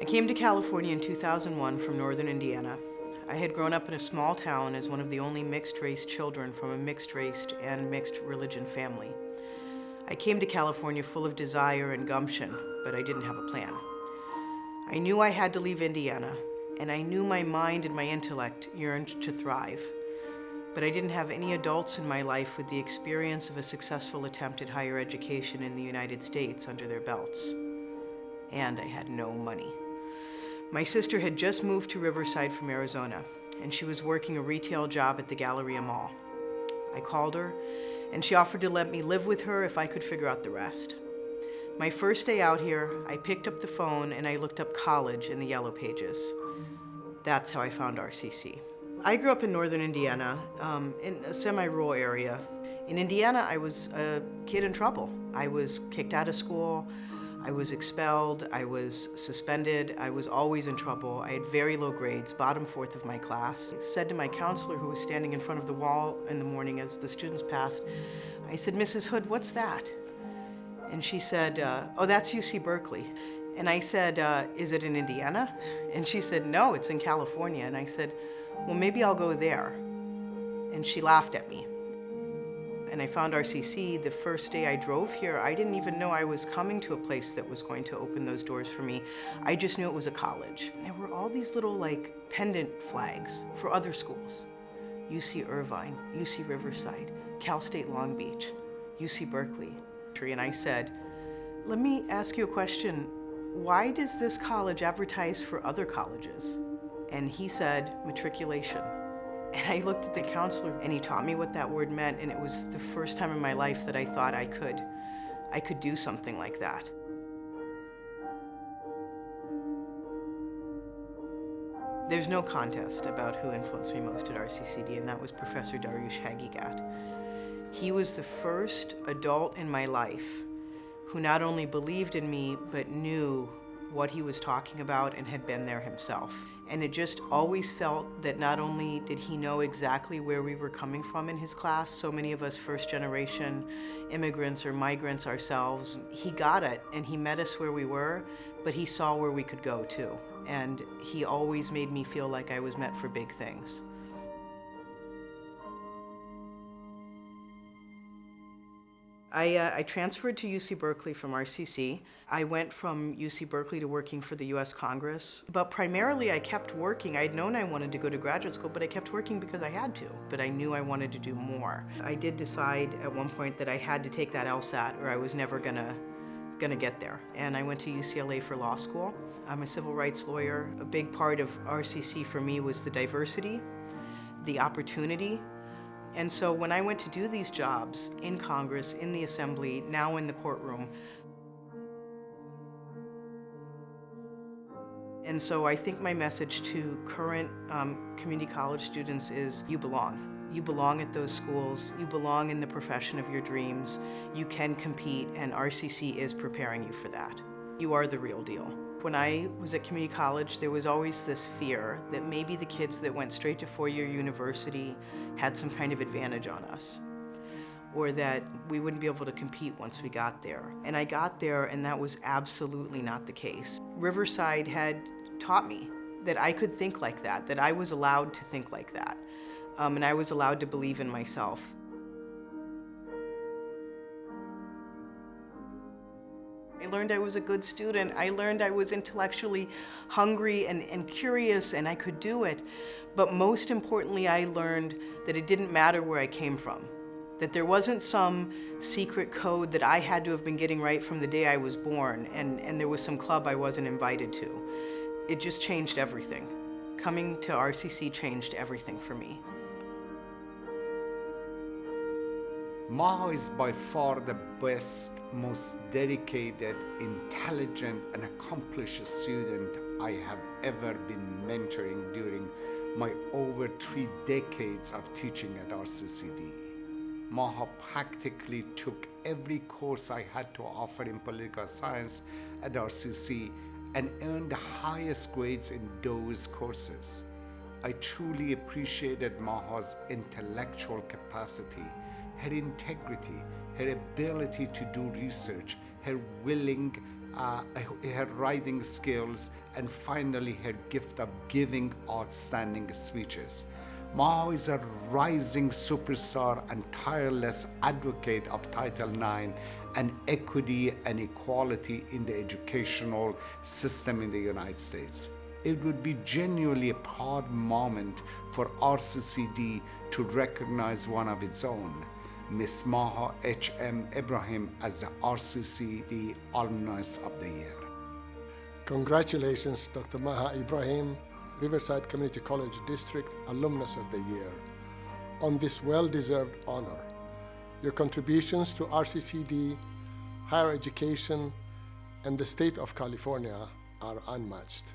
I came to California in 2001 from northern Indiana. I had grown up in a small town as one of the only mixed-race children from a mixed-race and mixed-religion family. I came to California full of desire and gumption, but I didn't have a plan. I knew I had to leave Indiana, and I knew my mind and my intellect yearned to thrive. But I didn't have any adults in my life with the experience of a successful attempt at higher education in the United States under their belts. And I had no money. My sister had just moved to Riverside from Arizona, and she was working a retail job at the Galleria Mall. I called her, and she offered to let me live with her if I could figure out the rest. My first day out here, I picked up the phone and I looked up college in the Yellow Pages. That's how I found RCC. I grew up in northern Indiana, in a semi-rural area. In Indiana, I was a kid in trouble. I was kicked out of school. I was expelled, I was suspended, I was always in trouble. I had very low grades, bottom fourth of my class. I said to my counselor, who was standing in front of the wall in the morning as the students passed, I said, "Mrs. Hood, what's that?" And she said, "Oh, that's UC Berkeley." And I said, "Is it in Indiana?" And she said, "No, it's in California." And I said, "Well, maybe I'll go there." And she laughed at me. And I found RCC the first day I drove here. I didn't even know I was coming to a place that was going to open those doors for me. I just knew it was a college. And there were all these little pendant flags for other schools. UC Irvine, UC Riverside, Cal State Long Beach, UC Berkeley. And I said, "Let me ask you a question. Why does this college advertise for other colleges?" And he said, "Matriculation." And I looked at the counselor and he taught me what that word meant, and it was the first time in my life that I thought I could do something like that. There's no contest about who influenced me most at RCCD, and that was Professor Dariush Hagigat. He was the first adult in my life who not only believed in me, but knew what he was talking about and had been there himself. And it just always felt that not only did he know exactly where we were coming from in his class, so many of us first-generation immigrants or migrants ourselves, he got it and he met us where we were, but he saw where we could go too. And he always made me feel like I was meant for big things. I transferred to UC Berkeley from RCC. I went from UC Berkeley to working for the US Congress, but primarily I kept working. I'd known I wanted to go to graduate school, but I kept working because I had to, but I knew I wanted to do more. I did decide at one point that I had to take that LSAT or I was never gonna get there. And I went to UCLA for law school. I'm a civil rights lawyer. A big part of RCC for me was the diversity, the opportunity. And so when I went to do these jobs in Congress, in the Assembly, now in the courtroom, and so I think my message to current community college students is you belong. You belong at those schools, you belong in the profession of your dreams, you can compete, and RCC is preparing you for that. You are the real deal. When I was at community college, there was always this fear that maybe the kids that went straight to four-year university had some kind of advantage on us, or that we wouldn't be able to compete once we got there. And I got there, and that was absolutely not the case. Riverside had taught me that I could think like that I was allowed to think like that, and I was allowed to believe in myself. I learned I was a good student. I learned I was intellectually hungry and curious, and I could do it. But most importantly, I learned that it didn't matter where I came from, that there wasn't some secret code that I had to have been getting right from the day I was born, and there was some club I wasn't invited to. It just changed everything. Coming to RCC changed everything for me. Maha is by far the best, most dedicated, intelligent, and accomplished student I have ever been mentoring during my over 3 decades of teaching at RCCD. Maha practically took every course I had to offer in political science at RCC and earned the highest grades in those courses. I truly appreciated Maha's intellectual capacity, her integrity, her ability to do research, her willing her writing skills, and finally her gift of giving outstanding speeches. Maha is a rising superstar and tireless advocate of Title IX and equity and equality in the educational system in the United States. It would be genuinely a proud moment for RCCD to recognize one of its own, Miss Maha H.M. Ibrahim, as the RCCD Alumnus of the Year. Congratulations, Dr. Maha Ibrahim, Riverside Community College District Alumnus of the Year, on this well-deserved honor. Your contributions to RCCD, higher education, and the state of California are unmatched.